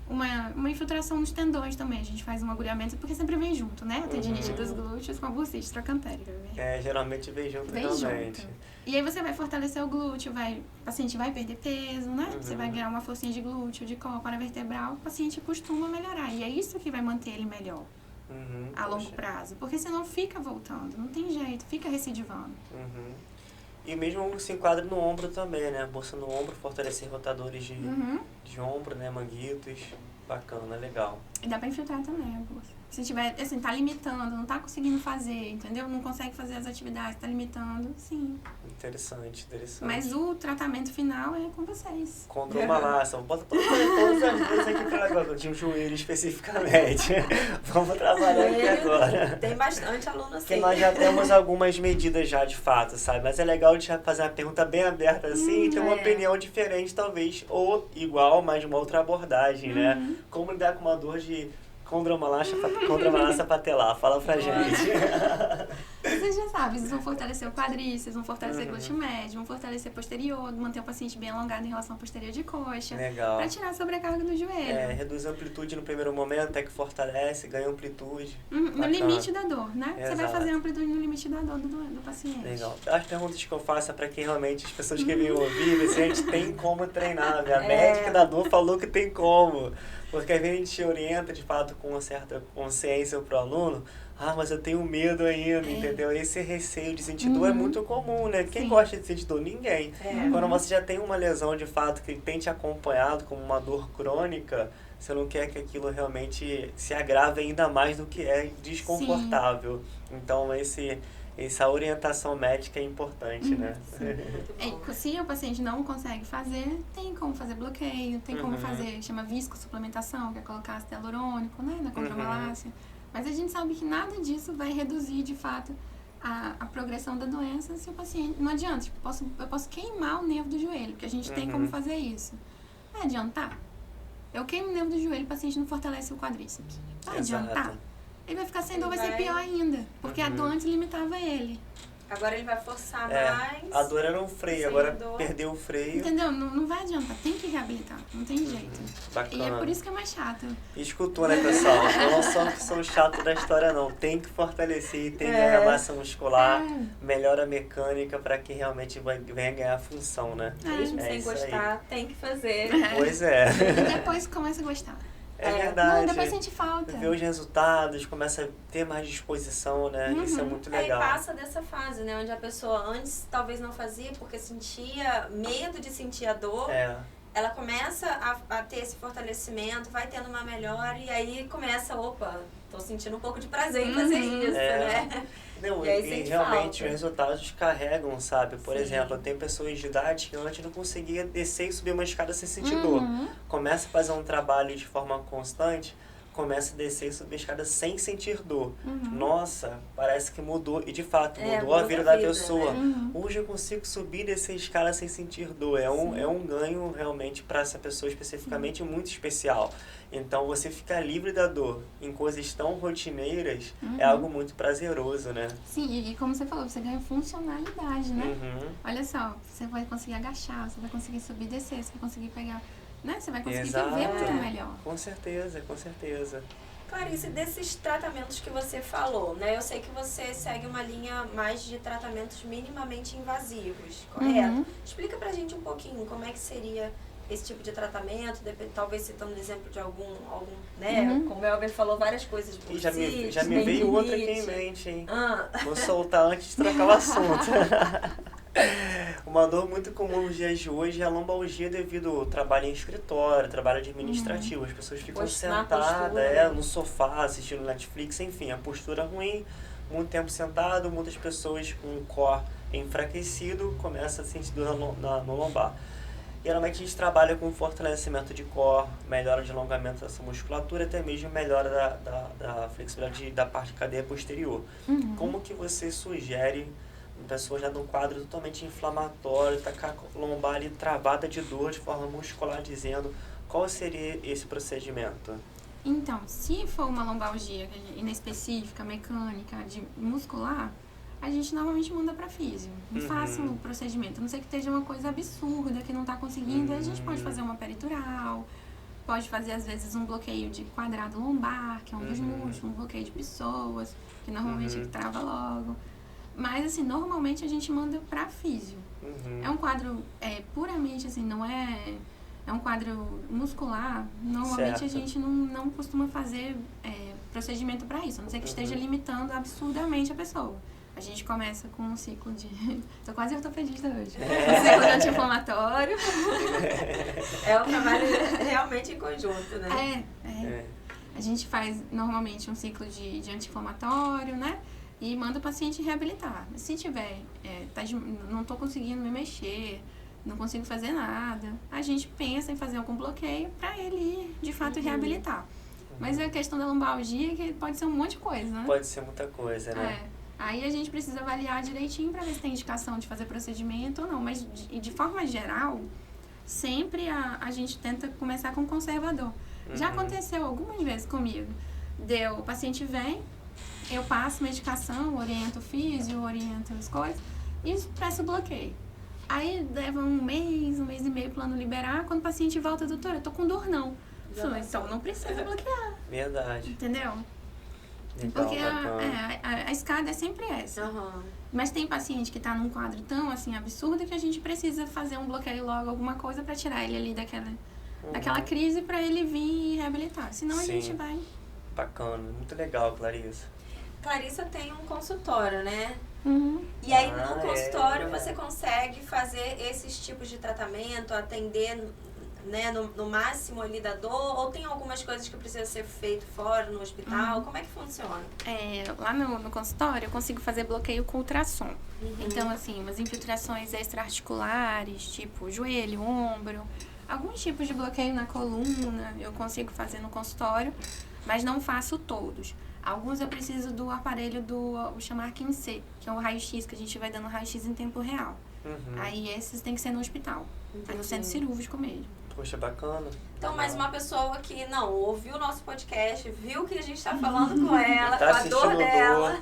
Speaker 3: uma infiltração nos tendões também. A gente faz um agulhamento, porque sempre vem junto, né? A tendinite dos glúteos com a bursite trocantérica.
Speaker 2: Geralmente vem junto
Speaker 3: realmente. E aí você vai fortalecer o glúteo, o paciente vai perder peso, né? Você vai ganhar uma forcinha de glúteo, de core, vertebral. O paciente costuma melhorar. E é isso que vai manter ele melhor. A longo prazo, porque senão fica voltando, não tem jeito, fica recidivando.
Speaker 2: E mesmo se enquadra no ombro também, né? Bolsa no ombro, fortalecer rotadores de ombro, né? Manguitos, bacana, legal.
Speaker 3: E dá pra infiltrar também a bolsa. Se tiver, assim, tá limitando, não tá conseguindo fazer, entendeu? Não consegue fazer as atividades, tá limitando, sim.
Speaker 2: Interessante.
Speaker 3: Mas o tratamento final é com vocês.
Speaker 2: Condromalácia. Bota todas as duas aqui pra agora, de um joelho especificamente. Vamos trabalhar aqui agora.
Speaker 1: Tem bastante aluno assim.
Speaker 2: Porque nós já temos algumas medidas já de fato, sabe? Mas é legal de fazer uma pergunta bem aberta assim e ter uma opinião diferente talvez, ou igual, mas de uma outra abordagem, né? Como lidar com uma dor de condromalácia patelar? Fala pra gente.
Speaker 3: Vocês já sabem, vocês vão fortalecer o quadríceps, vão fortalecer o glúteo médio, vão fortalecer posterior, manter o paciente bem alongado em relação ao posterior de coxa.
Speaker 2: Legal.
Speaker 3: Pra tirar a sobrecarga do joelho.
Speaker 2: Reduz a amplitude no primeiro momento, até que fortalece, ganha amplitude.
Speaker 3: No limite da dor, né? Exato. Você vai fazer a amplitude no limite da dor do paciente.
Speaker 2: Legal. As perguntas que eu faço é pra quem realmente, as pessoas que vêm ouvir, se a gente tem como treinar. A médica da dor falou que tem como. Porque às vezes a gente orienta, de fato, com uma certa consciência pro aluno, mas eu tenho medo ainda, entendeu? Esse receio de sentir dor é muito comum, né? Quem gosta de sentir dor? Ninguém. Quando você já tem uma lesão, de fato, que tem te acompanhado como uma dor crônica, você não quer que aquilo realmente se agrave ainda mais do que é desconfortável. Então, essa orientação médica é importante, né?
Speaker 3: Se o paciente não consegue fazer, tem como fazer bloqueio, tem como fazer, chama viscosuplementação, que é colocar ácido hialurônico, né, na condromalácia. Mas a gente sabe que nada disso vai reduzir, de fato, a progressão da doença se o paciente... Não adianta, tipo, eu posso queimar o nervo do joelho, porque a gente tem como fazer isso. Vai adiantar? Eu queimo o nervo do joelho, o paciente não fortalece o quadríceps. Vai adiantar? Ele vai ficar sem dor, vai ser pior ainda. Porque a dor antes limitava ele.
Speaker 1: Agora ele vai forçar mais.
Speaker 2: A dor era um freio, agora perdeu o freio.
Speaker 3: Entendeu? Não vai adiantar. Tem que reabilitar. Não tem jeito.
Speaker 2: Bacana.
Speaker 3: E é por isso que é mais chato.
Speaker 2: Escutou, né, pessoal? Não só que são chatos da história, não. Tem que fortalecer, tem que ganhar massa muscular, melhora a mecânica para que realmente venha ganhar função, né?
Speaker 1: Mesmo sem gostar, tem que fazer.
Speaker 2: Pois é.
Speaker 3: E depois começa a gostar.
Speaker 2: É verdade.
Speaker 3: Não, depois sente falta.
Speaker 2: Vê os resultados, começa a ter mais disposição, né? Isso é muito legal.
Speaker 1: Aí passa dessa fase, né? Onde a pessoa antes talvez não fazia porque sentia medo de sentir a dor. Ela começa a ter esse fortalecimento, vai tendo uma melhora e aí começa, tô sentindo um pouco de prazer em fazer isso, né?
Speaker 2: Não, e realmente os resultados carregam, sabe? Por exemplo, eu tenho pessoas de idade que antes não conseguia descer e subir uma escada sem sentir dor. Começa a fazer um trabalho de forma constante, começa a descer e subir a escada sem sentir dor. Nossa, parece que mudou. E de fato, mudou a vida da pessoa. Né? Hoje eu consigo subir e descer a escada sem sentir dor. É um ganho realmente para essa pessoa especificamente muito especial. Então, você ficar livre da dor em coisas tão rotineiras é algo muito prazeroso, né?
Speaker 3: Sim, e como você falou, você ganha funcionalidade, né? Olha só, você vai conseguir agachar, você vai conseguir subir e descer, você vai conseguir pegar... Né? Você vai conseguir viver muito melhor.
Speaker 2: Com certeza, com certeza.
Speaker 1: Clarice, desses tratamentos que você falou, né? Eu sei que você segue uma linha mais de tratamentos minimamente invasivos, correto? Explica pra gente um pouquinho como é que seria esse tipo de tratamento, talvez citando o exemplo de algum né? Como o Elber falou, várias coisas.
Speaker 2: E já me veio outra aqui em mente, hein? Vou soltar antes de trocar o assunto. Uma dor muito comum nos dias de hoje é a lombalgia devido ao trabalho em escritório, trabalho administrativo. As pessoas ficam sentadas no sofá, assistindo Netflix, enfim, a postura ruim, muito tempo sentado, muitas pessoas com o core enfraquecido começam a sentir dor no lombar. Geralmente a gente trabalha com fortalecimento de core, melhora de alongamento dessa musculatura, até mesmo melhora da flexibilidade da parte de cadeia posterior. Como que você sugere uma pessoa já num quadro totalmente inflamatório, tá com a lombar ali travada de dor de forma muscular, dizendo qual seria esse procedimento?
Speaker 3: Então, se for uma lombalgia inespecífica, mecânica, de muscular, a gente normalmente manda para físio. Não faça o procedimento, a não ser que esteja uma coisa absurda, que não está conseguindo, a gente pode fazer uma peritural, pode fazer às vezes um bloqueio de quadrado lombar, que é um dos músculos, um bloqueio de pessoas, que normalmente trava logo. Mas, assim, normalmente a gente manda pra físio. É um quadro puramente, assim, não é... É um quadro muscular. Normalmente a gente não costuma fazer procedimento pra isso. A não ser que esteja limitando absurdamente a pessoa. A gente começa com um ciclo de... Tô quase ortopedista hoje. Um ciclo de anti-inflamatório.
Speaker 1: É um trabalho realmente em conjunto, né?
Speaker 3: A gente faz, normalmente, um ciclo de anti-inflamatório, né? E manda o paciente reabilitar. Se tiver, não estou conseguindo me mexer, não consigo fazer nada, a gente pensa em fazer algum bloqueio para ele ir, de fato, reabilitar. Mas a questão da lombalgia que pode ser um monte de coisa, né?
Speaker 2: Pode ser muita coisa, né?
Speaker 3: Aí a gente precisa avaliar direitinho para ver se tem indicação de fazer procedimento ou não. Mas, de forma geral, sempre a gente tenta começar com conservador. Já aconteceu algumas vezes comigo. O paciente vem, eu passo medicação, oriento o físio, oriento as coisas e peço bloqueio. Aí leva um mês e meio plano liberar. Quando o paciente volta, doutora, eu tô com dor não. Então não precisa bloquear.
Speaker 2: Verdade.
Speaker 3: Entendeu?
Speaker 2: Então,
Speaker 3: porque a escada é sempre essa. Mas tem paciente que tá num quadro tão assim absurdo que a gente precisa fazer um bloqueio logo, alguma coisa pra tirar ele ali daquela crise pra ele vir e reabilitar. Senão a gente vai...
Speaker 2: Bacana, muito legal, Clarissa.
Speaker 1: Clarissa tem um consultório, né? E aí no consultório você consegue fazer esses tipos de tratamento, atender, né, no máximo ali da dor, ou tem algumas coisas que precisam ser feito fora, no hospital? Como é que funciona?
Speaker 3: Lá no consultório eu consigo fazer bloqueio com ultrassom. Então, assim, umas infiltrações extraarticulares, tipo joelho, ombro, alguns tipos de bloqueio na coluna eu consigo fazer no consultório, mas não faço todos. Alguns eu preciso do aparelho o chamar QINC, que é o raio-x, que a gente vai dando raio-x em tempo real. Aí esses tem que ser no hospital, no centro cirúrgico mesmo.
Speaker 2: Poxa, bacana.
Speaker 1: Então, mais uma pessoa que ouviu o nosso podcast, viu que a gente está falando com ela, com a dor dela,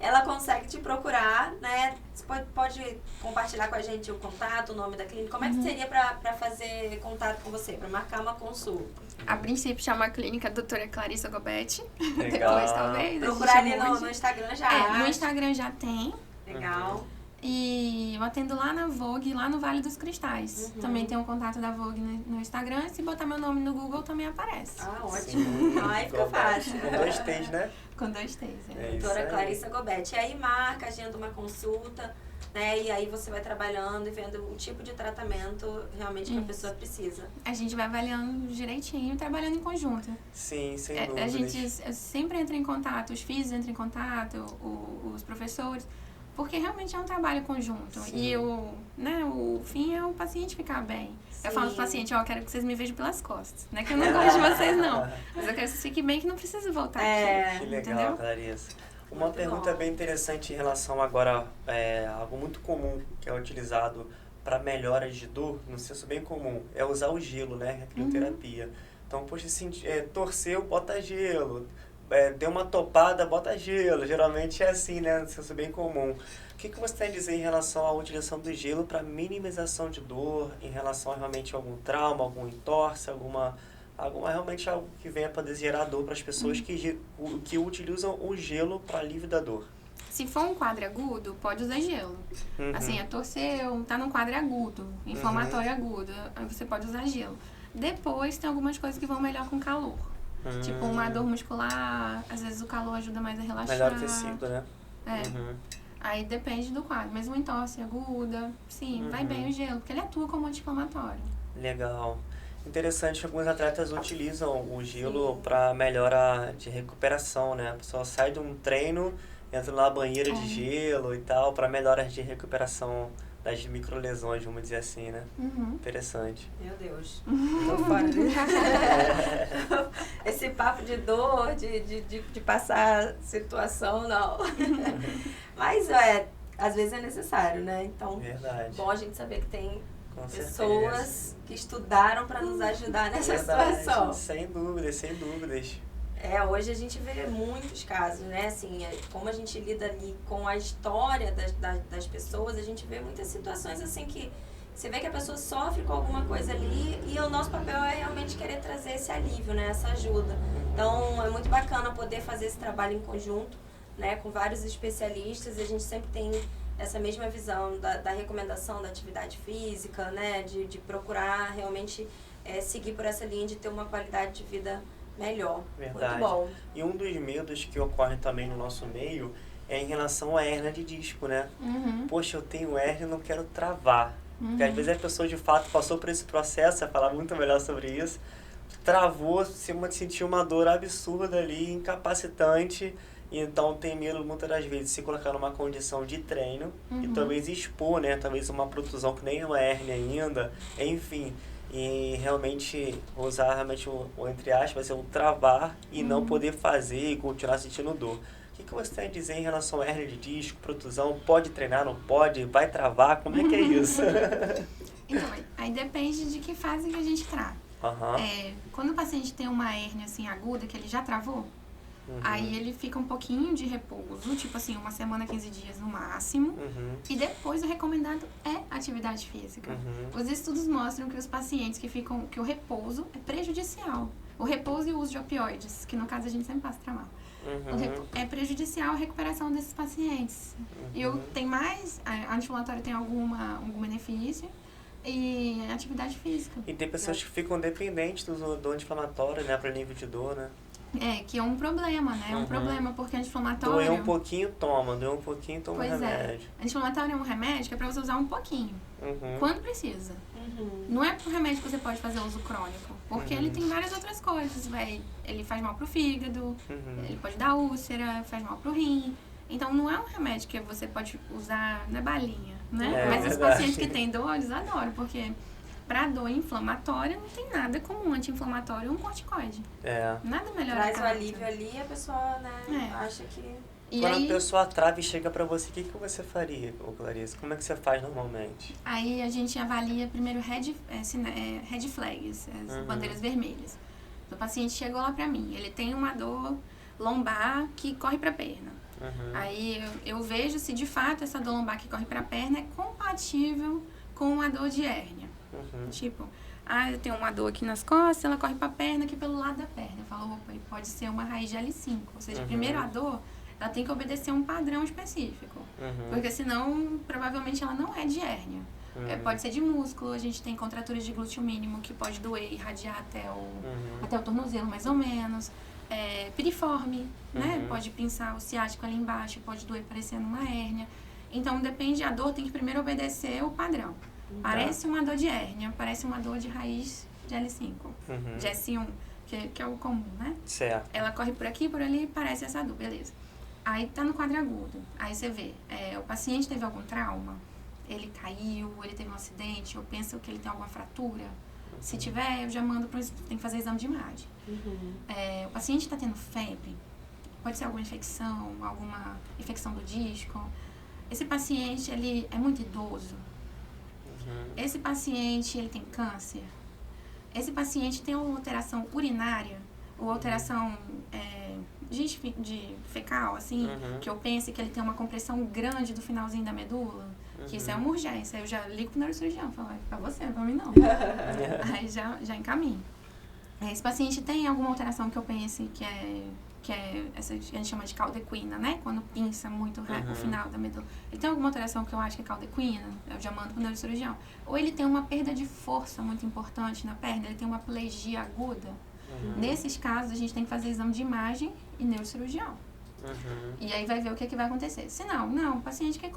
Speaker 1: ela consegue te procurar, né? Você pode compartilhar com a gente o contato, o nome da clínica. Como é que seria para fazer contato com você, para marcar uma consulta?
Speaker 3: A princípio chama a clínica Doutora Clarissa Gobetti.
Speaker 2: Legal.
Speaker 3: Depois, talvez.
Speaker 1: Procurar ali no Instagram já.
Speaker 3: No Instagram já tem.
Speaker 1: Legal.
Speaker 3: E eu atendo lá na Vogue, lá no Vale dos Cristais. Também tem um contato da Vogue no Instagram. Se botar meu nome no Google, também aparece.
Speaker 1: Ótimo. Aí fica fácil.
Speaker 2: Com 2 T's, né?
Speaker 3: Com 2 T's,
Speaker 1: Doutora Clarissa Gobetti. E aí marca, agenda uma consulta, né? E aí você vai trabalhando e vendo o tipo de tratamento realmente que a pessoa precisa.
Speaker 3: A gente vai avaliando direitinho, trabalhando em conjunto.
Speaker 2: Sim, sem dúvida.
Speaker 3: A gente sempre entra em contato, os físicos entram em contato, os professores, porque realmente é um trabalho conjunto. Sim. E o fim é o paciente ficar bem. Sim. Eu falo pro paciente, eu quero que vocês me vejam pelas costas. Não é que eu não gosto de vocês, não. Mas eu quero que vocês fiquem bem, que não precisa voltar aqui.
Speaker 2: Que legal,
Speaker 3: entendeu?
Speaker 2: Clarissa. Uma pergunta bem interessante em relação agora, algo muito comum que é utilizado para melhoras de dor, no senso bem comum, é usar o gelo, né? A crioterapia. Então, poxa, assim, torceu, bota gelo. Deu uma topada, bota gelo. Geralmente é assim, né? No senso bem comum. O que você tem a dizer em relação à utilização do gelo para minimização de dor, em relação a realmente algum trauma, algum entorse, realmente algo que venha para gerar dor para as pessoas que utilizam o gelo para alívio da dor?
Speaker 3: Se for um quadro agudo, pode usar gelo. Assim, torceu, tá num quadro agudo, inflamatório agudo, aí você pode usar gelo. Depois tem algumas coisas que vão melhor com calor. Tipo uma dor muscular, às vezes o calor ajuda mais a relaxar.
Speaker 2: Melhor o tecido, né?
Speaker 3: Aí depende do quadro. Mas uma entorse aguda, sim, vai bem o gelo, porque ele atua como anti-inflamatório.
Speaker 2: Legal. Interessante que alguns atletas utilizam o gelo para melhora de recuperação, né? A pessoa sai de um treino, entra na banheira de gelo e tal, para melhoras de recuperação das microlesões, vamos dizer assim, né? Interessante.
Speaker 1: Meu Deus. Tô fora esse papo de dor, de passar situação, não. Mas, às vezes é necessário, né? Então,
Speaker 2: verdade.
Speaker 1: Bom a gente saber que tem pessoas que estudaram para nos ajudar nessa situação.
Speaker 2: Sem dúvidas, sem dúvidas.
Speaker 1: Hoje a gente vê muitos casos, né? Assim, como a gente lida ali com a história das pessoas, a gente vê muitas situações assim que você vê que a pessoa sofre com alguma coisa ali e o nosso papel é realmente querer trazer esse alívio, né? Essa ajuda. Então, é muito bacana poder fazer esse trabalho em conjunto, né? Com vários especialistas. A gente sempre tem essa mesma visão da recomendação da atividade física, né? De procurar realmente seguir por essa linha de ter uma qualidade de vida melhor.
Speaker 2: Verdade.
Speaker 1: Muito bom.
Speaker 2: E um dos medos que ocorre também no nosso meio é em relação à hérnia de disco, né? Poxa, eu tenho hérnia e não quero travar. Porque às vezes a pessoa de fato passou por esse processo, vai falar muito melhor sobre isso, travou, sentiu uma dor absurda ali, incapacitante, e então tem medo muitas das vezes de se colocar numa condição de treino e talvez expor, né? Talvez uma protusão que nem é uma hérnia ainda, enfim. E realmente usar realmente entre aspas, o travar e não poder fazer e continuar sentindo dor. O que você tem a dizer em relação a hérnia de disco, protusão? Pode treinar, não pode? Vai travar? Como é que é isso?
Speaker 3: Então, aí depende de que fase que a gente trata. Quando o paciente tem uma hérnia assim aguda, que ele já travou, aí ele fica um pouquinho de repouso, tipo assim, 1 semana, 15 dias no máximo. E depois o recomendado é atividade física. Os estudos mostram que os pacientes que o repouso é prejudicial. O repouso e o uso de opioides, que no caso a gente sempre passa tramal. É prejudicial a recuperação desses pacientes. E tem mais, anti-inflamatório tem algum benefício. E atividade física.
Speaker 2: E tem pessoas que ficam dependentes do anti-inflamatório, né, para nível de dor, né?
Speaker 3: Que é um problema, né? É um problema, porque anti-inflamatório...
Speaker 2: Doeu um pouquinho, toma remédio.
Speaker 3: Anti-inflamatório é um remédio que é pra você usar um pouquinho. Quando precisa. Não é um remédio que você pode fazer uso crônico. Porque ele tem várias outras coisas, ele faz mal pro fígado, ele pode dar úlcera, faz mal pro rim. Então, não é um remédio que você pode usar na balinha, né? Mas os pacientes que têm dor, eles adoram, porque... Para dor inflamatória, não tem nada como um anti-inflamatório ou um corticoide. Nada melhor.
Speaker 1: Traz o alívio ali e a pessoa, né, acha que...
Speaker 2: E quando a pessoa trava e chega para você, o que você faria, Clarissa? Como é que você faz normalmente?
Speaker 3: Aí a gente avalia primeiro red flags, as bandeiras vermelhas. O paciente chegou lá para mim, ele tem uma dor lombar que corre para a perna. Aí eu vejo se de fato essa dor lombar que corre para a perna é compatível com a dor de hérnia. Tipo, eu tenho uma dor aqui nas costas, ela corre pra perna, aqui pelo lado da perna. Eu falo, opa, pode ser uma raiz de L5. Ou seja, primeiro a dor, ela tem que obedecer um padrão específico. Porque senão, provavelmente ela não é de hérnia. Pode ser de músculo, a gente tem contraturas de glúteo mínimo que pode doer e irradiar até o tornozelo, mais ou menos. Piriforme, né? Pode pinçar o ciático ali embaixo, pode doer parecendo uma hérnia. Então, depende, a dor tem que primeiro obedecer o padrão. Parece uma dor de hérnia, parece uma dor de raiz de L5, de S1, que é o comum, né?
Speaker 2: Certo.
Speaker 3: Ela corre por aqui, por ali, parece essa dor, beleza. Aí tá no quadro agudo, aí você vê, o paciente teve algum trauma, ele caiu, ele teve um acidente, eu penso que ele tem alguma fratura. Se tiver, eu já mando tem que fazer exame de imagem. O paciente está tendo febre, pode ser alguma infecção do disco. Esse paciente, ele é muito idoso. Esse paciente, ele tem câncer. Esse paciente tem uma alteração urinária, ou alteração de fecal, assim, que eu penso que ele tem uma compressão grande do finalzinho da medula. Que isso é uma urgência. Eu já ligo pro neurocirurgião, falo, pra você, pra mim não. Aí já encaminho. Esse paciente tem alguma alteração que eu pense que é essa, a gente chama de caldequina, né? Quando pinça muito o final da medula. Ele tem alguma alteração que eu acho que é caldequina, eu já mando pro neurocirurgião. Ou ele tem uma perda de força muito importante na perna, ele tem uma plegia aguda. Nesses casos, a gente tem que fazer exame de imagem e neurocirurgião. E aí vai ver o que vai acontecer. Se não, o paciente que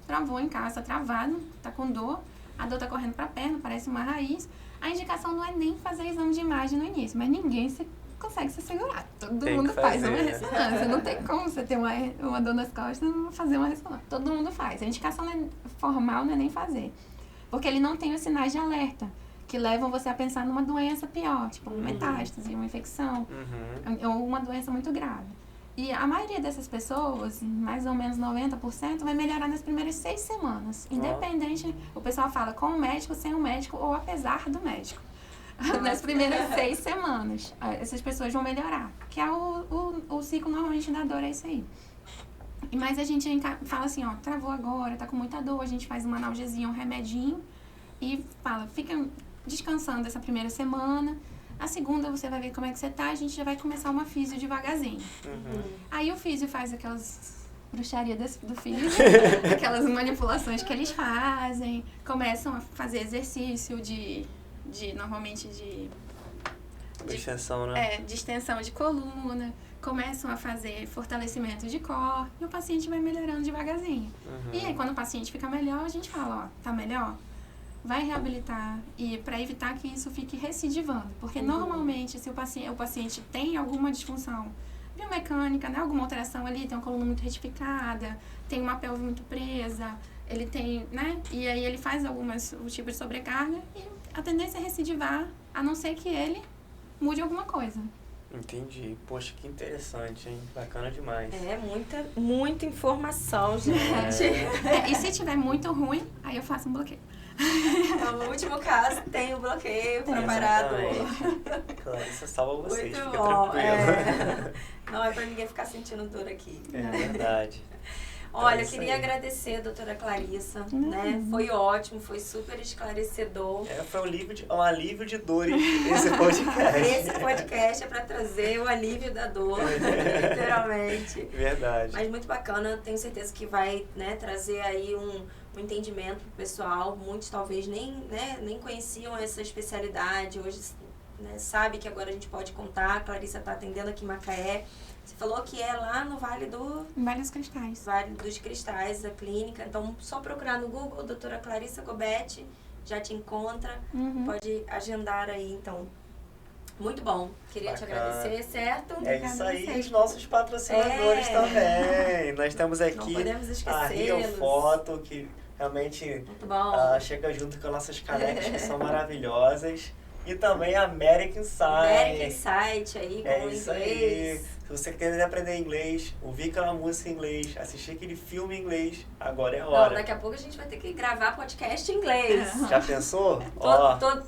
Speaker 3: travou em casa, travado, tá com dor, a dor tá correndo pra perna, parece uma raiz. A indicação não é nem fazer exame de imagem no início, mas ninguém consegue se segurar. Todo mundo faz uma ressonância. Não tem como você ter uma dor nas costas e não fazer uma ressonância. Todo mundo faz. A indicação formal não é nem fazer. Porque ele não tem os sinais de alerta, que levam você a pensar numa doença pior, tipo uma metástase, uma infecção, ou uma doença muito grave. E a maioria dessas pessoas, mais ou menos 90%, vai melhorar nas primeiras 6 semanas. Independente, o pessoal fala com o médico, sem o médico ou apesar do médico. Nas primeiras 6 semanas, essas pessoas vão melhorar. Que é o ciclo normalmente da dor, é isso aí. Mas a gente fala assim, ó, travou agora, tá com muita dor, a gente faz uma analgesia, um remedinho e fala, fica descansando essa primeira semana. A segunda você vai ver como é que você tá, a gente já vai começar uma físio devagarzinho. Aí o físio faz aquelas bruxarias do físio, aquelas manipulações que eles fazem, começam a fazer exercício normalmente de
Speaker 2: extensão, né?
Speaker 3: De extensão de coluna, começam a fazer fortalecimento de core e o paciente vai melhorando devagarzinho. E aí quando o paciente fica melhor, a gente fala, ó, tá melhor? Vai reabilitar e para evitar que isso fique recidivando, porque normalmente se o paciente tem alguma disfunção biomecânica, né, alguma alteração ali, tem uma coluna muito retificada, tem uma pelve muito presa, ele tem, né, e aí ele faz o tipo de sobrecarga e a tendência é recidivar, a não ser que ele mude alguma coisa.
Speaker 2: Entendi. Poxa, que interessante, hein? Bacana demais.
Speaker 1: Muita informação, gente.
Speaker 3: E se tiver muito ruim, aí eu faço um bloqueio.
Speaker 1: Então, no último caso, tem o bloqueio preparado.
Speaker 2: Clarissa salva vocês,
Speaker 1: muito
Speaker 2: fica
Speaker 1: bom,
Speaker 2: tranquilo.
Speaker 1: Não é pra ninguém ficar sentindo dor aqui.
Speaker 2: É verdade.
Speaker 1: Olha, eu queria agradecer a doutora Clarissa, né? Foi ótimo, foi super esclarecedor.
Speaker 2: Foi um alívio de dores esse podcast.
Speaker 1: Esse podcast é para trazer o alívio da dor, literalmente.
Speaker 2: Verdade.
Speaker 1: Mas muito bacana, tenho certeza que vai, né, trazer aí um entendimento pro pessoal. Muitos talvez nem conheciam essa especialidade, hoje, né, sabe que agora a gente pode contar. A Clarissa está atendendo aqui em Macaé. Você falou que é lá no Vale
Speaker 3: dos Cristais.
Speaker 1: Vale dos Cristais, a clínica. Então, só procurar no Google, doutora Clarissa Gobetti, já te encontra. Pode agendar aí, então. Muito bom. Queria te agradecer, certo?
Speaker 2: É isso aí, os nossos patrocinadores também. Nós temos aqui a Rio Foto, que realmente chega junto com nossas canecas, que são maravilhosas. E também a American Insight.
Speaker 1: American Insight aí, com inglês.
Speaker 2: Isso aí. Se você quer aprender inglês, ouvir aquela música em inglês, assistir aquele filme em inglês, agora é a hora.
Speaker 1: Não, daqui a pouco a gente vai ter que gravar podcast em inglês.
Speaker 2: Já pensou?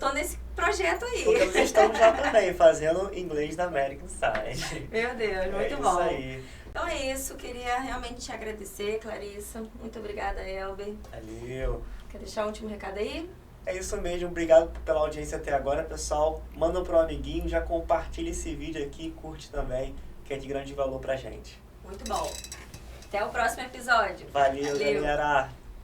Speaker 1: Tô nesse projeto aí.
Speaker 2: Porque nós estamos já também fazendo inglês da American Insight.
Speaker 1: Meu Deus, muito bom.
Speaker 2: É isso aí.
Speaker 1: Então é isso, queria realmente te agradecer, Clarissa. Muito obrigada, Elber.
Speaker 2: Valeu.
Speaker 1: Quer deixar o último recado aí?
Speaker 2: É isso mesmo, obrigado pela audiência até agora, pessoal. Manda pro amiguinho, já compartilha esse vídeo aqui, curte também, que é de grande valor pra gente.
Speaker 1: Muito bom. Até o próximo episódio.
Speaker 2: Valeu. Galera.